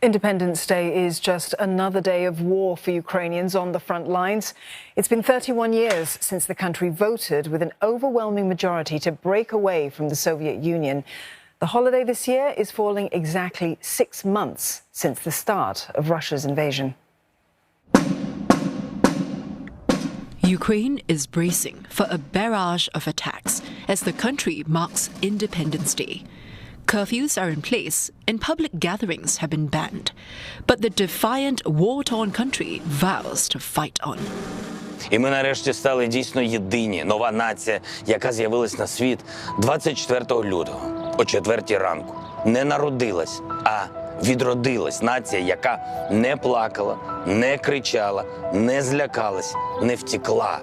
Independence Day is just another day of war for Ukrainians on the front lines. It's been 31 years since the country voted with an overwhelming majority to break away from the Soviet Union. The holiday this year is falling exactly 6 months since the start of Russia's invasion. Ukraine is bracing for a barrage of attacks as the country marks Independence Day. Curfews are in place and public gatherings have been banned. But the defiant, war-torn country vows to fight on. І ми нарешті стали дійсно єдині, нова нація, яка з'явилась на світ 24 лютого о 4 ранку. Не народилась, а відродилась нація, яка не плакала, не кричала, не злякалась, не втекла,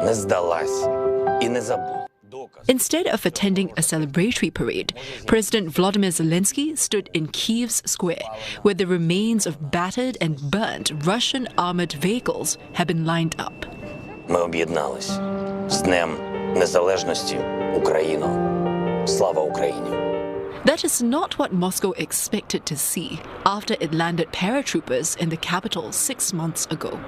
не здалась і не забула. Instead of attending a celebratory parade, President Volodymyr Zelenskyy stood in Kyiv's square, where the remains of battered and burnt Russian armoured vehicles have been lined up. Ми об'єднались з Днем Незалежності України. Слава Україні! That is not what Moscow expected to see after it landed paratroopers in the capital 6 months ago.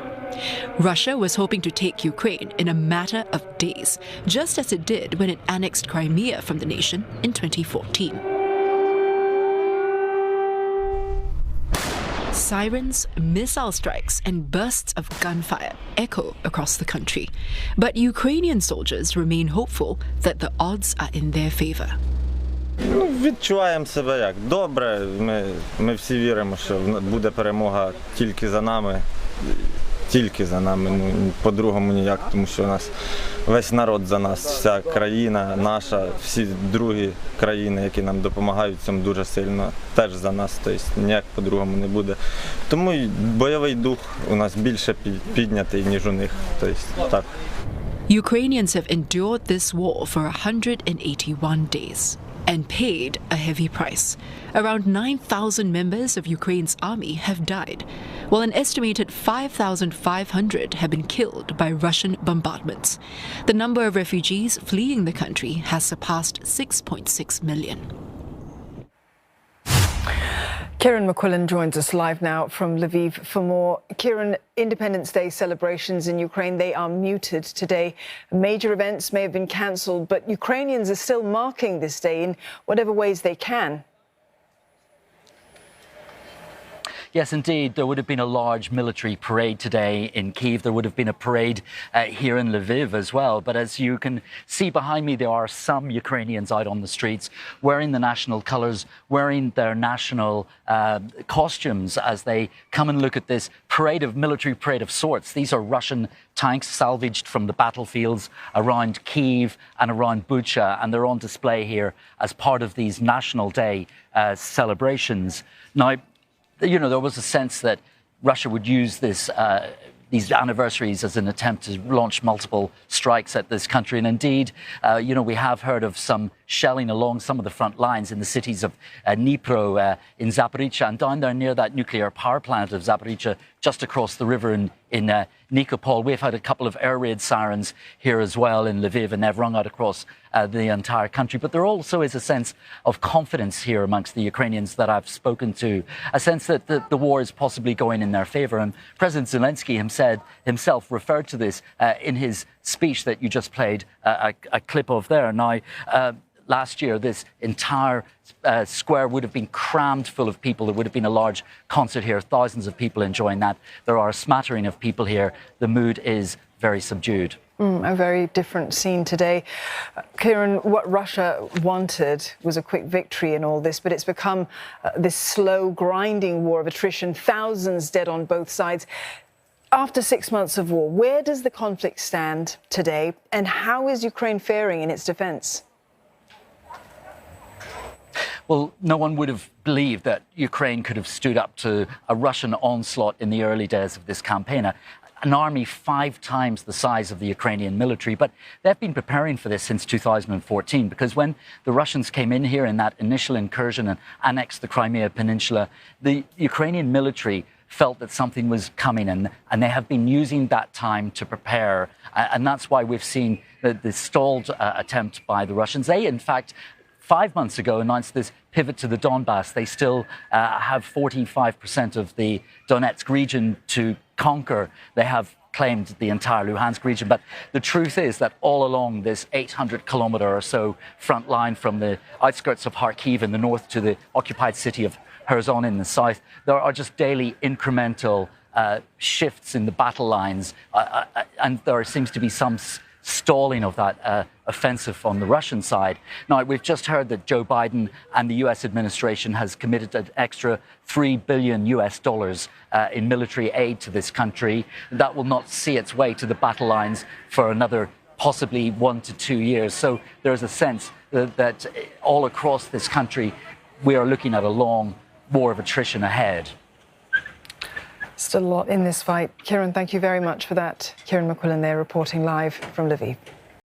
Russia was hoping to take Ukraine in a matter of days, just as it did when it annexed Crimea from the nation in 2014. Sirens, missile strikes, and bursts of gunfire echo across the country. But Ukrainian soldiers remain hopeful that the odds are in their favor. Відчуваємо себе як добре. Ми всі віримо, що буде перемога тільки за нами. Тільки за нами, по-другому ніяк, тому що у нас весь народ за нас, вся країна наша, всі другі країни, які нам допомагають цьому дуже сильно, теж за нас, тобто ніяк по-другому не буде. Тому бойовий дух у нас більше піднятий, ніж у них, тобто так. Ukrainians have endured this war for 181 days. And paid a heavy price. Around 9,000 members of Ukraine's army have died, while an estimated 5,500 have been killed by Russian bombardments. The number of refugees fleeing the country has surpassed 6.6 million. Kieran McQuillan joins us live now from Lviv for more. Kieran, Independence Day celebrations in Ukraine, they are muted today. Major events may have been cancelled, but Ukrainians are still marking this day in whatever ways they can. Yes, indeed. There would have been a large military parade today in Kyiv. There would have been a parade here in Lviv as well. But as you can see behind me, there are some Ukrainians out on the streets wearing the national colours, wearing their national costumes as they come and look at this military parade of sorts. These are Russian tanks salvaged from the battlefields around Kyiv and around Bucha, and they're on display here as part of these National Day celebrations. Now, you know, there was a sense that Russia would use these anniversaries as an attempt to launch multiple strikes at this country. And indeed, you know, we have heard of some shelling along some of the front lines in the cities of Dnipro, in Zaporizhzhia, and down there near that nuclear power plant of Zaporizhzhia, just across the river in Nikopol. We've had a couple of air raid sirens here as well in Lviv, and they've rung out across the entire country. But there also is a sense of confidence here amongst the Ukrainians that I've spoken to, a sense that the war is possibly going in their favour. And President Zelenskyy himself referred to this in his speech that you just played a clip of there. Now, last year, this entire square would have been crammed full of people. There would have been a large concert here, thousands of people enjoying that. There are a smattering of people here. The mood is very subdued. A very different scene today. Kieran, what Russia wanted was a quick victory in all this, but it's become this slow, grinding war of attrition, thousands dead on both sides. After 6 months of war, where does the conflict stand today, and how is Ukraine faring in its defence? Well, no one would have believed that Ukraine could have stood up to a Russian onslaught in the early days of this campaign. An army 5 times the size of the Ukrainian military. But they've been preparing for this since 2014, because when the Russians came in here in that initial incursion and annexed the Crimea Peninsula, the Ukrainian military felt that something was coming, and they have been using that time to prepare. And that's why we've seen the stalled attempt by the Russians. They, in fact, 5 months ago announced this pivot to the Donbass. They still have 45% of the Donetsk region to conquer. They have claimed the entire Luhansk region. But the truth is that all along this 800-kilometer or so front line from the outskirts of Kyiv in the north to the occupied city of Kherson in the south, there are just daily incremental shifts in the battle lines, and there seems to be some stalling of that offensive on the Russian side. Now, we've just heard that Joe Biden and the US administration has committed an extra $3 billion in military aid to this country. That will not see its way to the battle lines for another possibly 1 to 2 years. So there's a sense that all across this country, we are looking at a long war of attrition ahead. Still a lot in this fight. Kieran, thank you very much for that. Kieran McQuillan there reporting live from Lviv.